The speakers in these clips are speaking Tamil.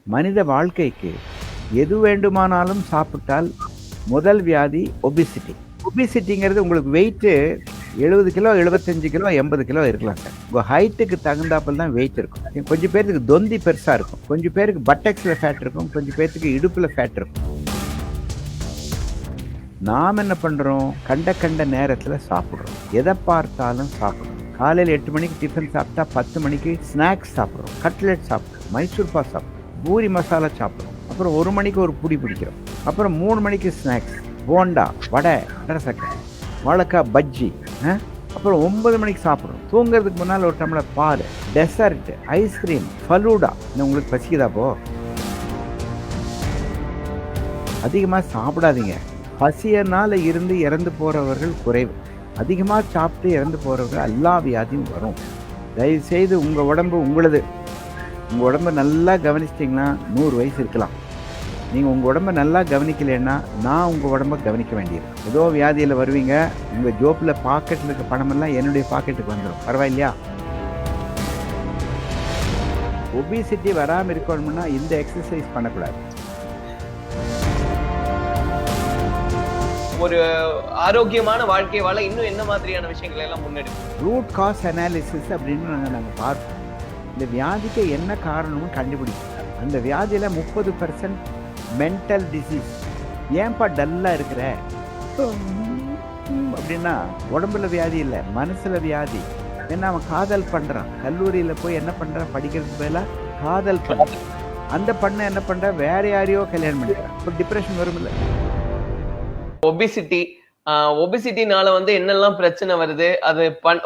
மனித வாழ்க்கைக்கு எது வேண்டுமானாலும் சாப்பிட்டால் முதல் வியாதி ஒபிசிட்டி. ஒபிசிட்டிங்கிறது உங்களுக்கு வெயிட்டு 70 கிலோ, 75 கிலோ, 80 கிலோ இருக்கலாம் சார். உங்க ஹைட்டுக்கு தகுந்தாப்புல தான் வெயிட் இருக்கும். கொஞ்சம் பேருக்கு தொந்தி பெருசா இருக்கும். கொஞ்சம் பேருக்கு பட்டெக்ஸ்ல ஃபேட் இருக்கும். கொஞ்சம் பேருக்கு இடுப்புல ஃபேட் இருக்கும். நாம் என்ன பண்றோம்? கண்ட நேரத்துல சாப்பிடுறோம். எதை பார்த்தாலும் சாப்பிடுறோம். காலையில் 8 மணிக்கு டிஃபன் சாப்பிட்டா 10 மணிக்கு ஸ்நாக்ஸ் சாப்பிட்றோம். கட்லெட் சாப்பிட்றோம். மைசூர் பாக் சாப்பிட்றோம். பூரி மசாலா சாப்பிட்றோம். அப்புறம் 1 மணிக்கு ஒரு புடி பிடிக்கிறோம். அப்புறம் 3 மணிக்கு ஸ்நாக்ஸ், போண்டா, வடை, சக்கரை, வாழைக்காய் பஜ்ஜி. அப்புறம் 9 மணிக்கு சாப்பிட்றோம். தூங்குறதுக்கு முன்னால் ஒரு டம்ளர் பால், டெசர்ட், ஐஸ்கிரீம், ஃபலூடா. உங்களுக்கு பசிக்குதாப்போ? அதிகமாக சாப்பிடாதீங்க. பசியனால இருந்து இறந்து போகிறவர்கள் குறைவு. அதிகமாக சாப்பிட்டு இறந்து போகிறவர்கள் எல்லா வியாதியும் வரும். தயவுசெய்து உங்கள் உடம்பு உங்களது. உங்கள் உடம்பை நல்லா கவனிச்சிட்டிங்கன்னா 100 வயசு இருக்கலாம். நீங்கள் உங்கள் உடம்பை நல்லா கவனிக்கலைன்னா நான் உங்கள் உடம்பை கவனிக்க வேண்டியது. ஏதோ வியாதியில் வருவீங்க, உங்கள் ஜோப்பில் பாக்கெட்டில் இருக்க பணமெல்லாம் என்னுடைய பாக்கெட்டுக்கு வந்துடும். பரவாயில்லையா? ஒபிசிட்டி வராமல் இருக்கணும்னா இந்த எக்ஸசைஸ் பண்ணக்கூடாது. ஒரு ஆரோக்கியமான வாழ்க்கை வாழ இன்னும் என்ன மாதிரியான விஷயங்களை எல்லாம் முன்னெடுக்கும்? ரூட் காஸ் அனாலிசிஸ் அப்படின்னு நாங்கள் பார்ப்போம். இந்த வியாதிக்கு என்ன காரணம்னு கண்டுபிடிக்கும். அந்த வியாதியில் 30% மென்டல் டிசீஸ். ஏன்பா டல்லாக இருக்கிற அப்படின்னா உடம்புல வியாதி இல்லை, மனசுல வியாதி. ஏன்னா அவன் காதல் பண்ணுறான். கல்லூரியில் போய் என்ன பண்ணுறான்? படிக்கிறதுக்கு பதிலாக காதல் பண்ணுறான். அந்த பண்ண என்ன பண்ணுறான்? வேற யாரையோ கல்யாணம் பண்ணிக்கிறான். இப்போ டிப்ரெஷன் வரும் இல்லை? ஒபிசிட்டினால என்னெல்லாம் பிரச்சனை வருது, அது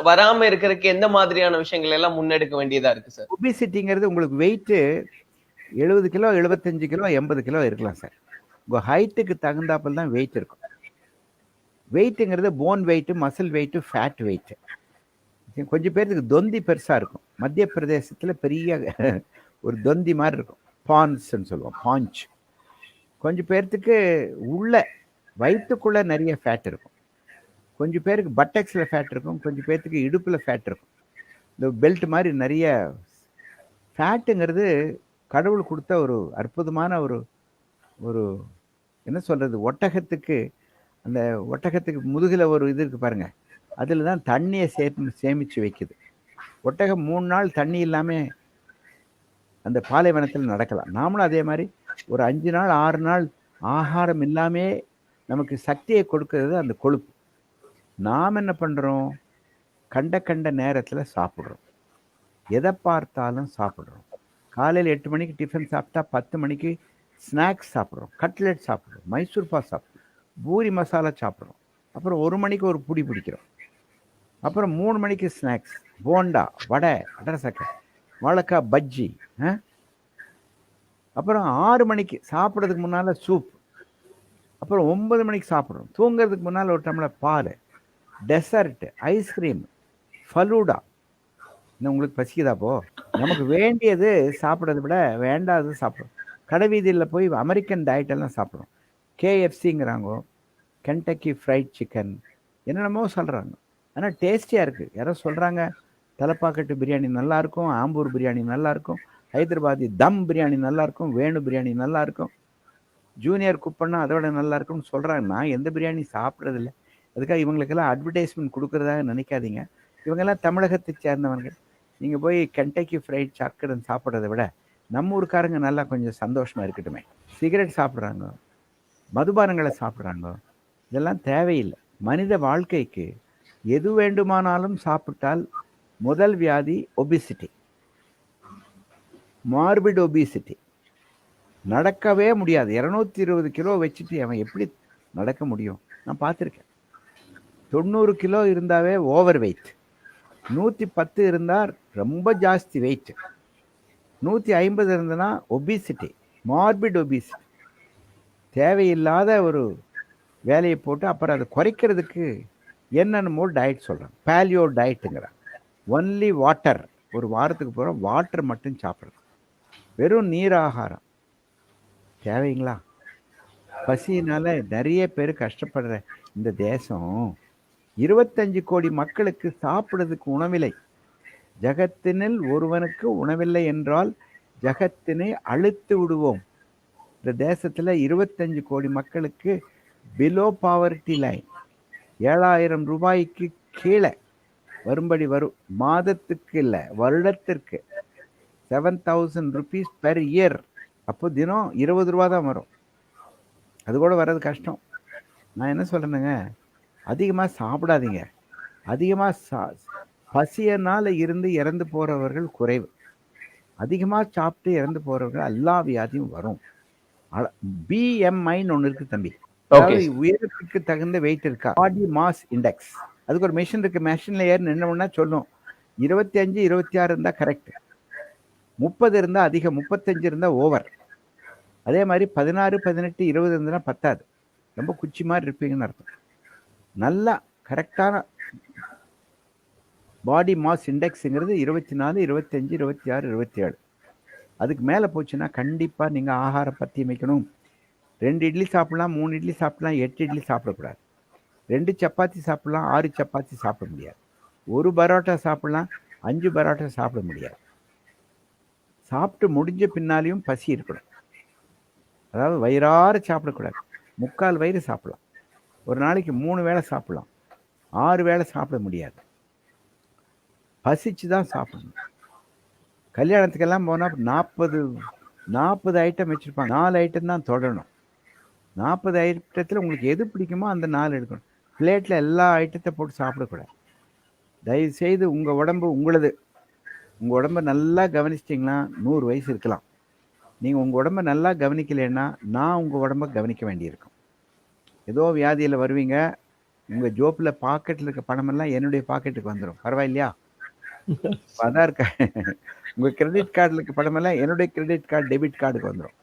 வராம இருக்கிறதுக்கு எந்த மாதிரியான விஷயங்கள் எல்லாம் முன்னெடுக்க வேண்டியதா இருக்கு சார்? ஒபிசிட்டிங்கிறது உங்களுக்கு வெயிட்டு 70 கிலோ, 75 கிலோ, 80 கிலோ இருக்கலாம் சார். உங்க ஹைட்டுக்கு தகுந்தாப்புல தான் வெயிட் இருக்கும். வெயிட்டுங்கிறது bone weight, muscle weight, fat weight. கொஞ்சம் பேருக்கு தொந்தி பெருசா இருக்கும். மத்திய பிரதேசத்துல பெரிய ஒரு தொந்தி மாதிரி இருக்கும். பான்ஸ்ன்னு சொல்லுவோம், பாஞ்ச். கொஞ்சம் பேர்த்துக்கு உள்ள வயிற்றுக்குள்ள நிறைய ஃபேட் இருக்கும். கொஞ்சம் பேருக்கு பட்டெக்ஸில் ஃபேட் இருக்கும். கொஞ்சம் பேர்த்துக்கு இடுப்பில் ஃபேட் இருக்கும். இந்த பெல்ட் மாதிரி நிறைய ஃபேட்டுங்கிறது கடவுள் கொடுத்த ஒரு அற்புதமான ஒரு ஒரு என்ன சொல்கிறது, அந்த ஒட்டகத்துக்கு முதுகில் ஒரு இது இருக்குது பாருங்கள், அதில் தான் தண்ணியை சேமித்து வைக்குது. ஒட்டகம் 3 நாள் தண்ணி இல்லாமல் அந்த பாலைவனத்தில் நடக்கலாம். நாமளும் அதே மாதிரி ஒரு 5 நாள் 6 நாள் ஆகாரம் இல்லாமே நமக்கு சக்தியை கொடுக்கறது அந்த கொழுப்பு. நாம் என்ன பண்ணுறோம்? கண்ட நேரத்தில் சாப்பிட்றோம். எதை பார்த்தாலும் சாப்பிட்றோம். காலையில் 8 மணிக்கு டிஃபன் சாப்பிட்டா 10 மணிக்கு ஸ்நாக்ஸ் சாப்பிட்றோம். கட்லெட் சாப்பிட்றோம். மைசூர் பாக் சாப்பிட்றோம். பூரி மசாலா சாப்பிட்றோம். அப்புறம் 1 மணிக்கு ஒரு புடி பிடிக்கிறோம். அப்புறம் 3 மணிக்கு ஸ்நாக்ஸ், போண்டா, வடை, சக்கரை, வாழைக்காய் பஜ்ஜி. அப்புறம் 6 மணிக்கு சாப்பிட்றதுக்கு முன்னால் சூப். அப்புறம் 9 மணிக்கு சாப்பிட்றோம். தூங்குறதுக்கு முன்னால் ஒரு டம்ளர் பால், டெசர்ட், ஐஸ்கிரீம், ஃபலூடா. இன்னும் உங்களுக்கு பசிக்குதாப்போ? நமக்கு வேண்டியது சாப்பிட்றத விட வேண்டாதது சாப்பிட்றோம். கடை வீதியில் போய் அமெரிக்கன் டயட்டெல்லாம் சாப்பிட்றோம். KFCங்கிறாங்க, கென்டக்கி ஃப்ரைட் சிக்கன், என்னென்னமோ சொல்கிறாங்க. ஆனால் டேஸ்டியாக இருக்குது. யாரோ சொல்கிறாங்க தலைப்பாக்கட்டு பிரியாணி நல்லாயிருக்கும், ஆம்பூர் பிரியாணி நல்லாயிருக்கும், ஹைதராபாதி தம் பிரியாணி நல்லாயிருக்கும், வேணு பிரியாணி நல்லாயிருக்கும், ஜூனியர் குக் பண்ணால் அதோட நல்லா இருக்கும்னு சொல்கிறாங்க. நான் எந்த பிரியாணி சாப்பிட்றதில்ல. அதுக்காக இவங்களுக்கெல்லாம் அட்வர்டைஸ்மெண்ட் கொடுக்குறதாக நினைக்காதீங்க. இவங்கெல்லாம் தமிழகத்தை சேர்ந்தவங்க. நீங்கள் போய் கென்டக்கி ஃப்ரைட் சக்கரன் சாப்பிட்றத விட நம்ம ஊருக்காரங்க நல்லா கொஞ்சம் சந்தோஷமாக இருக்கட்டுமே. சிகரெட் சாப்பிட்றாங்க, மதுபானங்களை சாப்பிட்றாங்க. இதெல்லாம் தேவையில்லை. மனித வாழ்க்கைக்கு எது வேண்டுமானாலும் சாப்பிட்டால் முதல் வியாதி ஒபிசிட்டி, மார்பிட் ஒபிசிட்டி. நடக்கவே முடியாது. 220 கிலோ வச்சுட்டு அவன் எப்படி நடக்க முடியும்? நான் பார்த்துருக்கேன். 90 கிலோ இருந்தாவே ஓவர் வெயிட். 110 இருந்தால் ரொம்ப ஜாஸ்தி வெயிட். 150 இருந்ததுன்னா ஒபிசிட்டி, மார்பிட் ஒபிசிட்டி. தேவையில்லாத ஒரு வேலையை போட்டு அப்புறம் அதை குறைக்கிறதுக்கு என்னென்னமோ டயட் சொல்கிறாங்க. பேலியோ டயட்டுங்கிறாங்க. Only water. ஒரு வாரத்துக்கு போகிற வாட்டர் மட்டும் சாப்பிட்றது, வெறும் நீர் ஆகாரம். தேவைங்களா? பசியினால நிறைய பேர் கஷ்டப்படுற இந்த தேசம் 25 கோடி மக்களுக்கு சாப்பிடுறதுக்கு உணவில்லை. ஜகத்தினில் ஒருவனுக்கு உணவில்லை என்றால் ஜகத்தினை அழுத்து விடுவோம். இந்த தேசத்துல 25 கோடி மக்களுக்கு பிலோ பாவர்ட்டி லைன் 7,000 ரூபாய்க்கு கீழே வரும்படி வரும். மாதத்துக்கு இல்லை, வருடத்திற்கு 7,000 rupees பெர் இயர். அப்போ தினம் 20 ரூபா தான் வரும். அது கூட வர்றது கஷ்டம். நான் என்ன சொல்றேனுங்க, அதிகமாக சாப்பிடாதீங்க. அதிகமாக பசியனால இருந்து இறந்து போறவர்கள் குறைவு. அதிகமாக சாப்பிட்டு இறந்து போறவர்கள் எல்லா வியாதியும் வரும். பிஎம்ஐன்னு ஒன்று இருக்கு தம்பி. அதாவது உயரத்துக்கு தகுந்த வெயிட் இருக்கா, பாடி மாஸ் இண்டெக்ஸ். அதுக்கு ஒரு மெஷின் இருக்கு. மெஷின்ல ஏறி நின்னோம்னா சொல்லும் 25 26 இருந்தா கரெக்ட், 30 இருந்தா அதிகம், 35 இருந்தா ஓவர். அதே மாதிரி 16 18 20 இருந்ததுன்னா பத்தாது, ரொம்ப குச்சி மாதிரி இருப்பீங்கன்னு அர்த்தம். நல்லா கரெக்டான பாடி மாஸ் இண்டெக்ஸுங்கிறது 24 25 26 27. அதுக்கு மேலே போச்சுன்னா கண்டிப்பாக நீங்கள் ஆகாரம் பற்றி வைக்கணும். 2 இட்லி சாப்பிடலாம், 3 இட்லி சாப்பிடலாம், 8 இட்லி சாப்பிடக்கூடாது. 2 சப்பாத்தி சாப்பிடலாம், 6 சப்பாத்தி சாப்பிட முடியாது. 1 பரோட்டா சாப்பிடலாம், 5 பரோட்டா சாப்பிட முடியாது. சாப்பிட்டு முடிஞ்ச பின்னாலையும் பசி இருக்கணும். அதாவது வயிறார சாப்பிடக்கூடாது. 3/4 வயிறு சாப்பிடலாம். ஒரு நாளைக்கு 3 வேளை சாப்பிடலாம், 6 வேளை சாப்பிட முடியாது. பசிச்சு தான் சாப்பிடணும். கல்யாணத்துக்கெல்லாம் போனால் 40 ஐட்டம் வச்சுருப்பாங்க, 4 ஐட்டம் தான் தொடரணும். 40 ஐட்டத்தில் உங்களுக்கு எது பிடிக்குமோ அந்த 4 எடுக்கணும். பிளேட்டில் எல்லா ஐட்டத்தை போட்டு சாப்பிடக்கூடாது. தயவுசெய்து உங்கள் உடம்பு உங்களது. உங்கள் உடம்பை நல்லா கவனிச்சிட்டிங்கன்னா 100 வயசு இருக்கலாம். நீங்கள் உங்கள் உடம்பை நல்லா கவனிக்கலைன்னா நான் உங்கள் உடம்பை கவனிக்க வேண்டியிருக்கும். ஏதோ வியாதியில் வருவீங்க, உங்கள் ஜோப்பில் பாக்கெட்டில் இருக்க பணமெல்லாம் என்னுடைய பாக்கெட்டுக்கு வந்துடும். பரவாயில்லையா? ஆதார் கார்டு, உங்கள் கிரெடிட் கார்டில் இருக்க பணமெல்லாம் என்னுடைய கிரெடிட் கார்டு டெபிட் கார்டுக்கு வந்துடும்.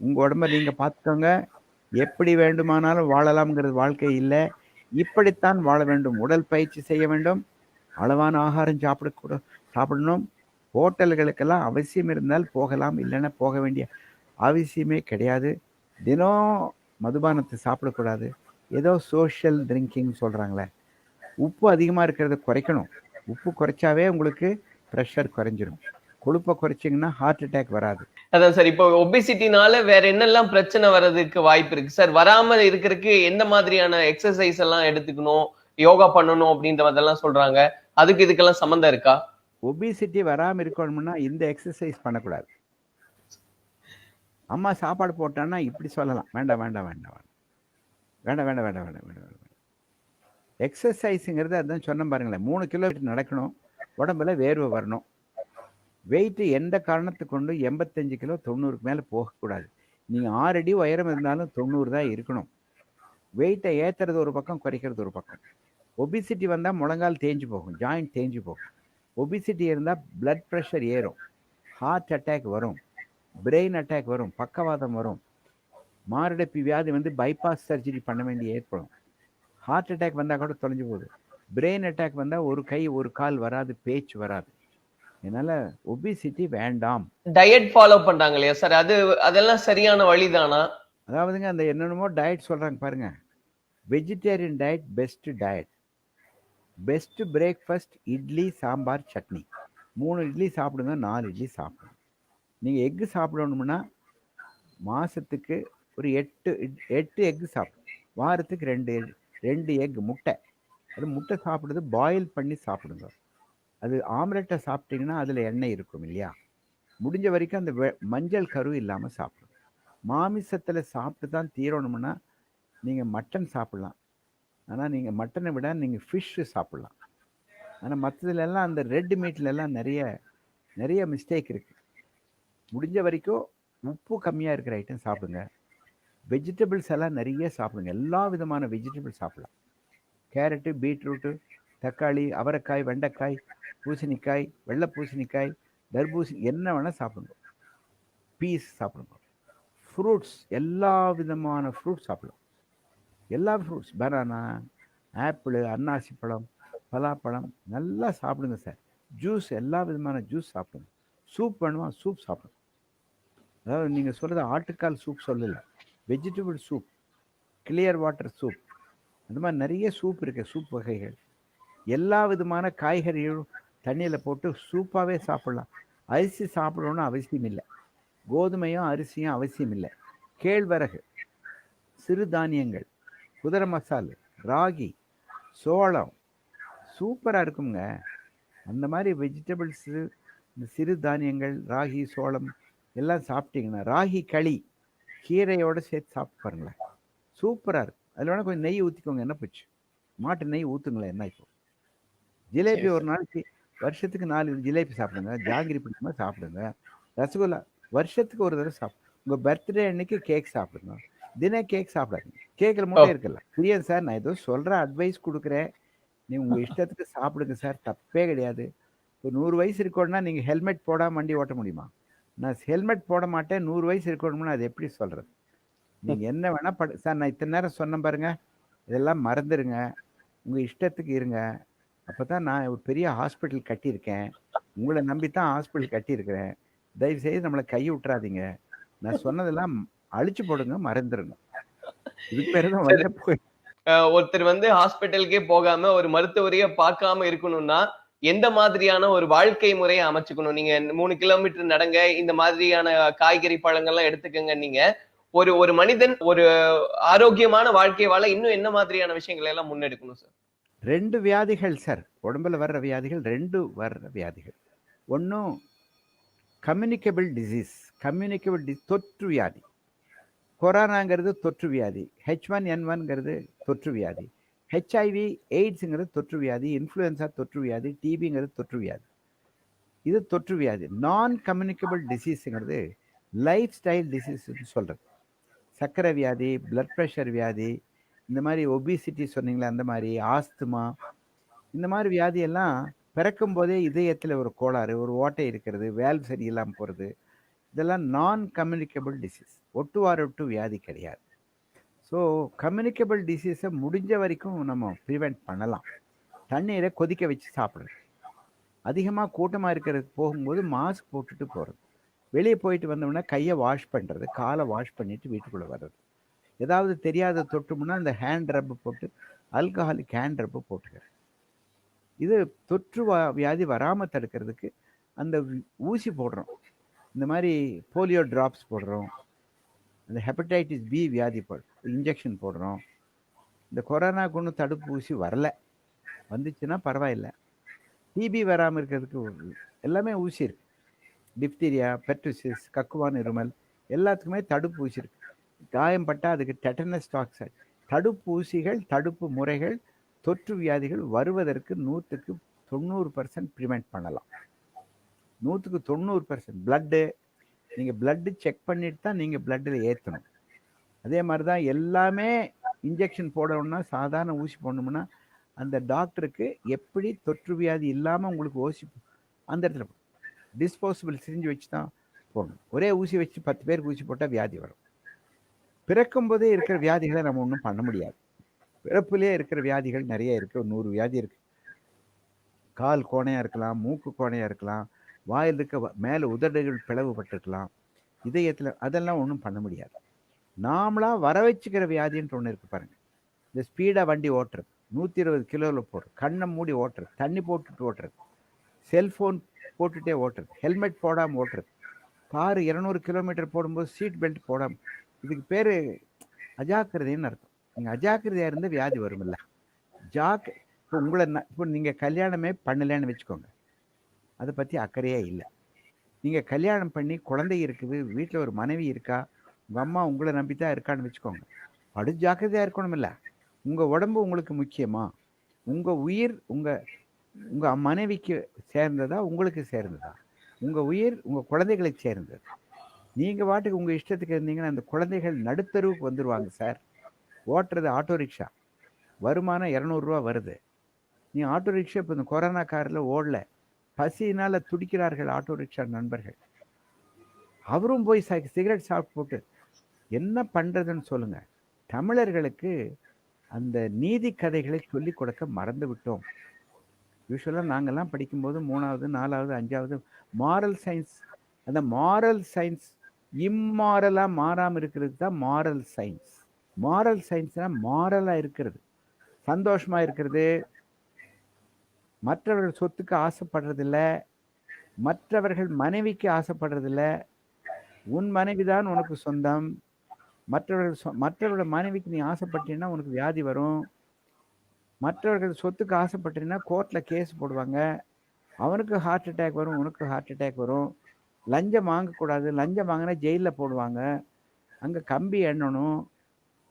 உங்கள் உடம்பை நீங்கள் பார்த்துக்கோங்க. எப்படி வேண்டுமானாலும் வாழலாம்ங்கிறது வாழ்க்கை இல்லை. இப்படித்தான் வாழ வேண்டும். உடல் பயிற்சி செய்ய வேண்டும், அளவான ஆகாரம் சாப்பிடணும். ஹோட்டல்களுக்கெல்லாம் அவசியம் இருந்தால் போகலாம், இல்லைன்னா போக வேண்டிய அவசியமே கிடையாது. தினம் மதுபானத்தை சாப்பிடக்கூடாது. ஏதோ சோஷியல் ட்ரிங்கிங் சொல்கிறாங்களே, உப்பு அதிகமாக இருக்கிறத குறைக்கணும். உப்பு குறைச்சாவே உங்களுக்கு ப்ரெஷர் குறைஞ்சிரும். கொழுப்பை குறைச்சிங்கன்னா ஹார்ட் அட்டாக் வராது. அதான் சார், இப்போ ஒபிசிட்டினால வேற என்னெல்லாம் பிரச்சனை வர்றதுக்கு வாய்ப்பு இருக்கு சார்? வராம இருக்கிறதுக்கு எந்த மாதிரியான எக்ஸசைஸ் எல்லாம் எடுத்துக்கணும், யோகா பண்ணணும் அப்படின்றதெல்லாம் சொல்றாங்க. அதுக்கு இதுக்கெல்லாம் சம்பந்தம் இருக்கா? ஒபிசிட்டி வராமல் இருக்கணும்னா இந்த எக்ஸசைஸ் பண்ணக்கூடாது. அம்மா சாப்பாடு போட்டான்னா இப்படி சொல்லலாம், வேண்டாம் வேண்டாம் வேண்டாம் வேண்டாம் வேண்டாம் வேண்டாம் வேண்டாம் வேண்டாம் வேண்டாம். எக்ஸசைஸுங்கிறது அதுதான் சொன்ன பாருங்களேன். 3 கிலோமீட்டர் நடக்கணும், உடம்புல வேர்வை வரணும். வெயிட்டு எந்த காரணத்துக்கு கொண்டு 85 கிலோ 90க்கு மேலே போகக்கூடாது. நீங்கள் 6 அடி உயரம் இருந்தாலும் 90 தான் இருக்கணும். வெயிட்டை ஏற்றுறது ஒரு பக்கம், குறைக்கிறது ஒரு பக்கம். ஒபிசிட்டி வந்தால் முழங்கால் தேஞ்சு போகும், ஜாயிண்ட் தேஞ்சு போகும். ஒபிசிட்டி இருந்தால் பிளட் ப்ரெஷர் ஏறும், ஹார்ட் அட்டாக் வரும், பிரெயின் அட்டாக் வரும், பக்கவாதம் வரும், மாரடைப்பு வியாதி வந்து பைபாஸ் சர்ஜரி பண்ண வேண்டிய ஏற்படும். ஹார்ட் அட்டாக் வந்தால் கூட தொலைஞ்சு போகுது. பிரெயின் அட்டாக் வந்தால் ஒரு கை ஒரு கால் வராது, பேச்சு வராது. அதனால ஒபிசிட்டி வேண்டாம். டயட் ஃபாலோ பண்றாங்க இல்லையா சார், அதெல்லாம் சரியான வழிதானா? அதாவதுங்க அந்த என்னென்னமோ டயட் சொல்கிறாங்க பாருங்க. Vegetarian diet best diet. Best breakfast idli sambar chutney. 3 idli சாப்பிடுங்க, 4 இட்லி சாப்பிடுங்க. நீங்கள் எக்கு சாப்பிடணும்னா மாதத்துக்கு ஒரு 8 எக்கு சாப்பிடும். வாரத்துக்கு 2 எக் முட்டை. அது முட்டை சாப்பிடுறது பாயில் பண்ணி சாப்பிடுங்க. அது ஆம்லெட்டை சாப்பிட்டீங்கன்னா அதில் எண்ணெய் இருக்கும் இல்லையா? முடிஞ்ச வரைக்கும் அந்த மஞ்சள் கரு இல்லாமல் சாப்பிடுங்க. மாமிசத்தில் சாப்பிட்டு தான் தீரணும்னா நீங்கள் மட்டன் சாப்பிட்லாம். ஆனால் நீங்கள் மட்டனை விட நீங்கள் ஃபிஷ்ஷு சாப்பிட்லாம். ஆனால் மற்றதுலெல்லாம் அந்த ரெட் மீட்லெல்லாம் நிறைய மிஸ்டேக் இருக்குது. முடிஞ்ச வரைக்கும் உப்பு கம்மியாக இருக்கிற ஐட்டம் சாப்பிடுங்க. வெஜிடபிள்ஸ் எல்லாம் நிறைய சாப்பிடுங்க. எல்லா விதமான வெஜிடபிள்ஸ் சாப்பிடலாம். கேரட்டு, பீட்ரூட்டு, தக்காளி, அவரைக்காய், வெண்டைக்காய், பூசணிக்காய், வெள்ளை பூசணிக்காய், தர்பூசணி, என்ன வேணால் சாப்பிடுங்க. பீஸ் சாப்பிடுங்க. ஃப்ரூட்ஸ், எல்லா விதமான ஃப்ரூட்ஸ் சாப்பிடலாம். எல்லா ஃப்ரூட்ஸ், பனானா, ஆப்பிள், அன்னாசி பழம், பலாப்பழம் நல்லா சாப்பிடுங்க சார். ஜூஸ், எல்லா விதமான ஜூஸ் சாப்பிடுங்க. சூப் வேணுமா, சூப் சாப்பிடுங்க. அதாவது நீங்கள் சொல்கிறது ஆட்டுக்கால் சூப் சொல்லலை, vegetable soup, clear water soup, அந்த மாதிரி நிறைய சூப் இருக்குது. சூப் வகைகள் எல்லா விதமான காய்கறிகளும் தண்ணியில் போட்டு சூப்பாகவே சாப்பிட்லாம். அரிசி சாப்பிடணும்னு அவசியம் இல்லை, கோதுமையும் அரிசியும் அவசியம் இல்லை. கேழ்வரகு, சிறுதானியங்கள், குதிரை மசாலு, ராகி, சோளம் சூப்பராக இருக்குங்க. அந்த மாதிரி வெஜிடபிள்ஸு, இந்த சிறுதானியங்கள், ராகி, சோளம் எல்லாம் சாப்பிட்டீங்கன்னா, ராகி களி கீரையோடு சேர்த்து சாப்பிட்டு பாருங்களேன், சூப்பராக இருக்கும். அதில் வேணால் கொஞ்சம் நெய் ஊற்றிக்கோங்க, என்ன போச்சு, மாட்டு நெய் ஊற்றுங்களேன், என்ன இப்போ. ஜிலேபி சரி ஒரு சார். நாளைக்கு வருஷத்துக்கு 4 ஜிலேபி சாப்பிடுங்க, ஜாங்கிரி பிடிக்குமா சாப்பிடுங்க, ரசகுல்லா வருஷத்துக்கு ஒரு தடவை சாப்பிடுங்க. உங்கள் பர்த்டே அன்னைக்கு கேக் சாப்பிடுங்க, தினம் கேக் சாப்பிடாதீங்க. கேக்கில் ஓ மூட்டை இருக்கலாம். புரியாது சார், நான் ஏதோ சொல்கிற அட்வைஸ் கொடுக்குறேன், நீ உங்கள் இஷ்டத்துக்கு சாப்பிடுங்க சார், தப்பே கிடையாது. இப்போ 100 வயசு இருக்கணும்னா நீங்கள் ஹெல்மெட் போடாமல் வண்டி ஓட்ட முடியுமா? நான் ஹெல்மெட் போட மாட்டேன், 100 வயசு இருக்கணும்னா அது எப்படி சொல்கிறது? நீங்கள் என்ன வேணால் சார், நான் இத்தனை நேரம் சொன்னேன் பாருங்க, இதெல்லாம் மறந்துடுங்க, உங்கள் இஷ்டத்துக்கு இருங்க. அப்போ தான் நான் ஒரு பெரிய ஹாஸ்பிட்டல் கட்டியிருக்கேன், உங்களை நம்பி தான் ஹாஸ்பிட்டல் கட்டியிருக்கிறேன். தயவுசெய்து நம்மளை கை விட்டுறாதீங்க. நான் சொன்னதெல்லாம் அழிச்சு போடுங்க, மறந்துடுங்க. இதுக்கு பேர் தான் சரி. வந்த போய். ஒருத்தர் வந்து ஹாஸ்பிட்டலுக்கே போகாம ஒரு மருத்துவரையே பார்க்காம இருக்கணும்னா எந்த மாதிரியான ஒரு வாழ்க்கை முறையை அமைச்சுக்கணும்? நீங்க 3 கிலோமீட்டர் நடங்க, இந்த மாதிரியான காய்கறி பழங்கள்லாம் எடுத்துக்கங்க. நீங்க ஒரு ஒரு மனிதன் ஒரு ஆரோக்கியமான வாழ்க்கை வாழ இன்னும் என்ன மாதிரியான விஷயங்களை எல்லாம் முன்னெடுக்கணும் சார்? 2 வியாதிகள் சார், உடம்புல வர்ற வியாதிகள் 2 வர்ற வியாதிகள். ஒன்றும் கம்யூனிகபிள் டிசீஸ், தொற்று வியாதி. கொரோனாங்கிறது தொற்று வியாதி, H1N1ங்கிறது தொற்று வியாதி, ஹெச்ஐவி எய்ட்ஸுங்கிறது தொற்று வியாதி, இன்ஃப்ளூயன்ஸா தொற்று வியாதி, டிபிங்கிறது தொற்று வியாதி. இது தொற்று வியாதி. நான் கம்யூனிகபிள் டிசீஸுங்கிறது லைஃப் ஸ்டைல் டிசீஸ்ன்னு சொல்கிறது. சர்க்கரை வியாதி, பிளட் ப்ரெஷர் வியாதி, இந்த மாதிரி ஒபிசிட்டி சொன்னீங்களா, அந்த மாதிரி ஆஸ்துமா, இந்த மாதிரி வியாதியெல்லாம் பிறக்கும் போதே இதயத்தில் ஒரு கோளாறு, ஒரு ஓட்டை இருக்கிறது, வேல்வ் சரியில்லாமல் போகிறது, இதெல்லாம் நான் கம்யூனிகபிள் டிசீஸ். ஒட்டு வியாதி கிடையாது. ஸோ கம்யூனிகபிள் டிசீஸை முடிஞ்ச வரைக்கும் நம்ம ப்ரிவெண்ட் பண்ணலாம். தண்ணீரை கொதிக்க வச்சு சாப்பிடுறது, அதிகமாக கூட்டமாக இருக்கிறதுக்கு போகும்போது மாஸ்க் போட்டுட்டு போகிறது, வெளியே போயிட்டு வந்தோம்னா கையை வாஷ் பண்ணுறது, காலை வாஷ் பண்ணிவிட்டு வீட்டுக்குள்ளே வர்றது, ஏதாவது தெரியாத தொட்டுமுன்னா அந்த ஹேண்ட் ரப்பு போட்டு, ஆல்கஹாலிக் ஹேண்ட் ரப்பு போட்டுக்கிறது. இது தொற்று வியாதி வராமல் தடுக்கிறதுக்கு அந்த ஊசி போடுறோம், இந்த மாதிரி போலியோ ட்ராப்ஸ் போடுறோம், இந்த ஹெப்படைட்டிஸ் பி வியாதி இன்ஜெக்ஷன் போடுறோம். இந்த கொரோனாக்கு ஒன்றும் தடுப்பூசி வரல, வந்துச்சுன்னா பரவாயில்லை. டிபி வராமல் இருக்கிறதுக்கு எல்லாமே ஊசி இருக்கு. டிப்தீரியா, பெர்டுசிஸ், கக்குவான் இருமல் எல்லாத்துக்குமே தடுப்பூசி இருக்கு. காயம் பட்டால் அதுக்கு டெட்டனஸ் டாக்ஸைட். தடுப்பூசிகள், தடுப்பு முறைகள் தொற்று வியாதிகள் வருவதற்கு 100க்கு 90% ப்ரிவெண்ட் பண்ணலாம். 100க்கு 90%. பிளட்டு, நீங்கள் பிளட்டு செக் பண்ணிட்டு தான் நீங்கள் பிளட்டில் ஏற்றணும். அதே மாதிரி தான் எல்லாமே இன்ஜெக்ஷன் போடணும்னா, சாதாரண ஊசி போடணும்னா அந்த டாக்டருக்கு எப்படி தொற்று வியாதி இல்லாமல் உங்களுக்கு ஊசி அந்த இடத்துல டிஸ்போசபிள் சிரிஞ்சு வச்சு தான் போடணும். ஒரே ஊசி வச்சு 10 பேருக்கு ஊசி போட்டால் வியாதி வரும். பிறக்கும் போதே இருக்கிற வியாதிகளை நம்ம ஒன்றும் பண்ண முடியாது. பிறப்புலேயே இருக்கிற வியாதிகள் நிறைய இருக்குது, 100 வியாதி இருக்குது. கால் கோணையாக இருக்கலாம், மூக்கு கோணையாக இருக்கலாம், வாயில் இருக்க மேலே உதடுகள் பிளவுபட்டிருக்கலாம், இதயத்தில், அதெல்லாம் ஒன்றும் பண்ண முடியாது. நாமளாக வர வச்சுக்கிற வியாதின்ட்டு ஒன்று இருக்குது பாருங்கள். இந்த ஸ்பீடாக வண்டி ஓட்டுறது, 120 கிலோவில் போடுறது, கண்ணை மூடி ஓட்டுறது, தண்ணி போட்டுட்டு ஓட்டுறது, செல்ஃபோன் போட்டுகிட்டே ஓட்டுறது, ஹெல்மெட் போடாமல் ஓட்டுறது, காரு 200 கிலோமீட்டர் போடும்போது சீட் பெல்ட் போடாமல், இதுக்கு பேர் அஜாக்கிரதைன்னு அர்த்தம். நீங்கள் அஜாக்கிரதையாக இருந்து வியாதி வருமில்ல. இப்போ உங்களை இப்போ நீங்கள் கல்யாணமே பண்ணலைன்னு வச்சுக்கோங்க, அதை பற்றி அக்கறையே இல்லை. நீங்கள் கல்யாணம் பண்ணி குழந்தை இருக்குது, வீட்டில் ஒரு மனைவி இருக்கா, உங்கள் அம்மா உங்களை நம்பி தான் இருக்கான்னு வச்சுக்கோங்க, படு ஜாக்கிரதையாக இருக்கணும். இல்லை, உங்கள் உடம்பு உங்களுக்கு முக்கியமா? உங்கள் உயிர் உங்கள் மனைவிக்கு சேர்ந்ததா, உங்களுக்கு சேர்ந்ததா? உங்கள் உயிர் உங்கள் குழந்தைகளுக்கு சேர்ந்தது. நீங்கள் பாட்டுக்கு உங்கள் இஷ்டத்துக்கு இருந்தீங்கன்னா அந்த குழந்தைகள் நடுத்தருவுக்கு வந்துடுவாங்க சார். ஓட்டுறது ஆட்டோ ரிக்ஷா, வருமானம் 200 ரூபா வருது. நீ ஆட்டோ ரிக்ஷா இப்போ இந்த கொரோனா காரில் ஓடல, பசியினால் துடிக்கிறார்கள் ஆட்டோ ரிக்ஷா நண்பர்கள். அவரும் போய் சிகரெட் சாப்பிட்டு போட்டு என்ன பண்ணுறதுன்னு சொல்லுங்கள். தமிழர்களுக்கு அந்த நீதி கதைகளை சொல்லிக் கொடுக்க மறந்து விட்டோம். யூஸ்வலாக நாங்கள்லாம் படிக்கும்போது 3வது 4வது 5வது மாரல் சயின்ஸ், அந்த மாரல் சயின்ஸ் இம்மாரலாக மாறாமல் இருக்கிறது தான் மாரல் சயின்ஸ். மாரல் சயின்ஸ்னால் மாரலாக இருக்கிறது, சந்தோஷமாக இருக்கிறது, மற்றவர்கள் சொத்துக்கு ஆசைப்படுறதில்ல, மற்றவர்கள் மனைவிக்கு ஆசைப்படுறதில்ல. உன் மனைவிதான் உனக்கு சொந்தம். மற்றவரோட மனைவிக்கு நீ ஆசைப்பட்டீன்னா உனக்கு வியாதி வரும். மற்றவர்கள் சொத்துக்கு ஆசைப்பட்டீங்கன்னா கோர்ட்ல கேஸ் போடுவாங்க. அவனுக்கு ஹார்ட் அட்டாக் வரும், உனக்கு ஹார்ட் அட்டாக் வரும். லஞ்சம் வாங்கக்கூடாது. லஞ்சம் வாங்கினா ஜெயிலில் போடுவாங்க. அங்கே கம்பி எண்ணணும்.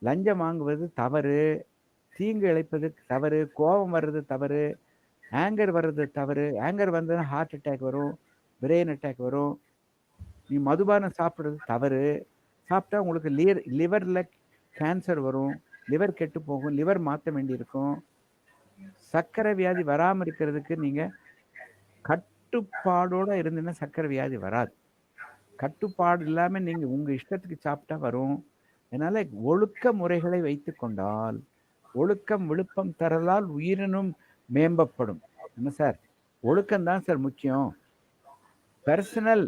லஞ்சம் வாங்குவது தவறு. தீங்கு இழைப்பது தவறு. கோபம் வர்றது தவறு. ஆங்கர் வர்றது தவறு. ஆங்கர் வந்ததுன்னா ஹார்ட் அட்டாக் வரும், பிரெயின் அட்டாக் வரும். நீ மதுபானம் சாப்பிட்றது தவறு. சாப்பிட்டா உங்களுக்கு லிவரில் கேன்சர் வரும், லிவர் கெட்டு போகும், லிவர் மாற்ற வேண்டியிருக்கும். சர்க்கரை வியாதி வராமல் இருக்கிறதுக்கு நீங்கள் கட்டுப்பாடோடு இருந்தீங்கன்னா சர்க்கரை வியாதி வராது. கட்டுப்பாடு இல்லாமல் நீங்கள் உங்கள் இஷ்டத்துக்கு சாப்பிட்டா வரும். அதனால் ஒழுக்க முறைகளை வைத்து கொண்டால் ஒழுக்கம் விழுப்பம் தரலால் உயிரினும் மேம்பப்படும். என்ன சார், ஒழுக்கம்தான் சார் முக்கியம். Personal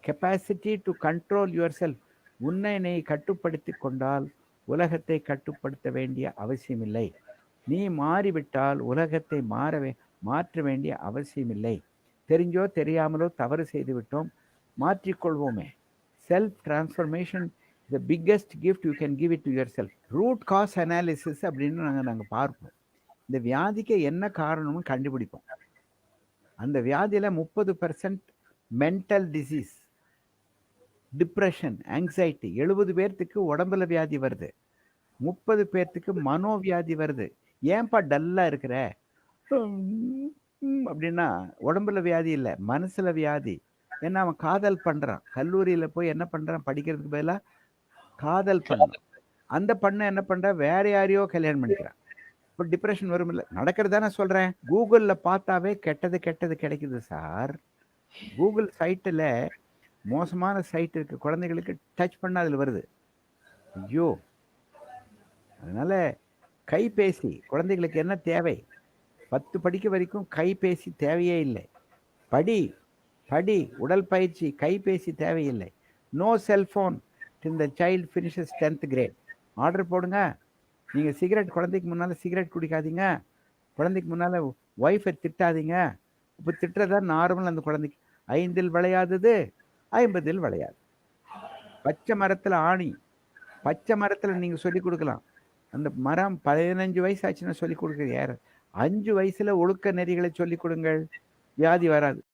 capacity to control your self. உன்னை நீ கட்டுப்படுத்தி கொண்டால் உலகத்தை கட்டுப்படுத்த வேண்டிய அவசியமில்லை. நீ மாறிவிட்டால் உலகத்தை மாற்ற வேண்டிய அவசியமில்லை. தெரிஞ்சோ தெரியாமலோ தவறு செய்து விட்டோம், மாற்றிக்கொள்வோமே. Self transformation the biggest gift you can give it to yourself. Root cause analysis அப்படின்னு நாங்கள் பார்ப்போம். இந்த வியாதிக்கு என்ன காரணம்னு கண்டுபிடிப்போம். அந்த வியாதியில் 30% மென்டல் டிசீஸ், டிப்ரெஷன், ஆங்ஸைட்டி. 70 பேர்த்துக்கு உடம்புல வியாதி வருது, 30 பேர்த்துக்கு மனோவியாதி வருது. ஏன்பா டல்லாக இருக்கிற அப்படின்னா உடம்புல வியாதி இல்லை, மனசுல வியாதி. ஏன்னா அவன் காதல் பண்ணுறான். கல்லூரியில் போய் என்ன பண்ணுறான், படிக்கிறதுக்கு பதிலாக காதல் பண்ணுறான். அந்த பண்ண என்ன பண்ணுறா, வேற யாரையோ கல்யாணம் பண்ணிக்கிறான். இப்போ டிப்ரெஷன் வரும். இல்லை நடக்கிறது தானே சொல்கிறேன். கூகுளில் பார்த்தாவே கெட்டது கிடைக்குது சார். கூகுள் சைட்டில் மோசமான சைட் இருக்குது, குழந்தைகளுக்கு டச் பண்ணால் அதில் வருது. ஐயோ! அதனால் கைபேசி குழந்தைகளுக்கு என்ன தேவை? 10 படிக்க வரைக்கும் கைபேசி தேவையே இல்லை. படி உடல் பயிற்சி, கைபேசி தேவையில்லை. No cellphone till the child finishes 10th grade. Order போடுங்க. நீங்கள் சிகரெட் குழந்தைக்கு முன்னால் சிகரெட் குடிக்காதீங்க. குழந்தைக்கு முன்னால் ஒய்ஃபை திட்டாதீங்க. இப்போ திட்டுறதா நார்மல். அந்த குழந்தைக்கு 5 விளையாதது 50 விளையாது. பச்சை மரத்தில் ஆணி, பச்சை மரத்தில் நீங்கள் சொல்லிக் கொடுக்கலாம். அந்த மரம் 15 வயசு ஆச்சுன்னா சொல்லிக் கொடுக்குறது யார்? 5 வயசுல ஒழுக்க நெறிகளை சொல்லிக் கொடுங்கள், வியாதி வராது.